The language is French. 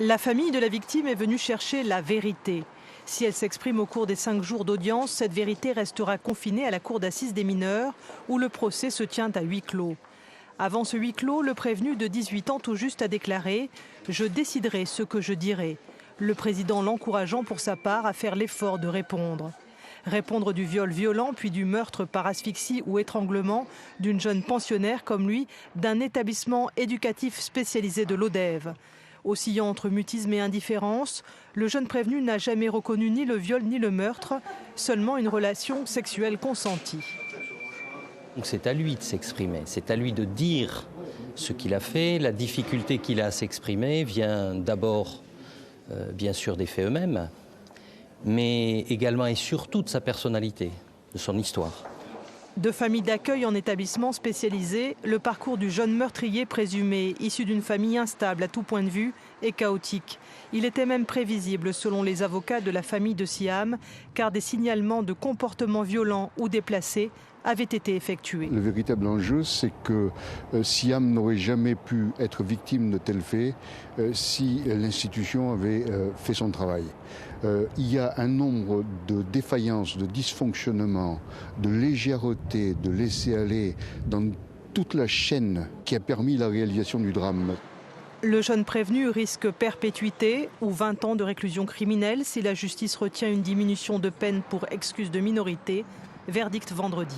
La famille de la victime est venue chercher la vérité. Si elle s'exprime au cours des 5 jours d'audience, cette vérité restera confinée à la cour d'assises des mineurs où le procès se tient à huis clos. Avant ce huis clos, le prévenu de 18 ans tout juste a déclaré « Je déciderai ce que je dirai », le président l'encourageant pour sa part à faire l'effort de répondre. Répondre du viol violent puis du meurtre par asphyxie ou étranglement d'une jeune pensionnaire comme lui d'un établissement éducatif spécialisé de l'ODEV. Oscillant entre mutisme et indifférence, le jeune prévenu n'a jamais reconnu ni le viol ni le meurtre, seulement une relation sexuelle consentie. C'est à lui de s'exprimer, c'est à lui de dire ce qu'il a fait. La difficulté qu'il a à s'exprimer vient d'abord, bien sûr, des faits eux-mêmes, mais également et surtout de sa personnalité, de son histoire. De famille d'accueil en établissement spécialisé, le parcours du jeune meurtrier présumé, issu d'une famille instable à tout point de vue, est chaotique. Il était même prévisible selon les avocats de la famille de Siam, car des signalements de comportements violents ou déplacés avaient été effectués. Le véritable enjeu, c'est que Siam n'aurait jamais pu être victime de tels faits si l'institution avait fait son travail. Il y a un nombre de défaillances, de dysfonctionnements, de légèreté, de laisser-aller dans toute la chaîne qui a permis la réalisation du drame. Le jeune prévenu risque perpétuité ou 20 ans de réclusion criminelle si la justice retient une diminution de peine pour excuse de minorité. Verdict vendredi.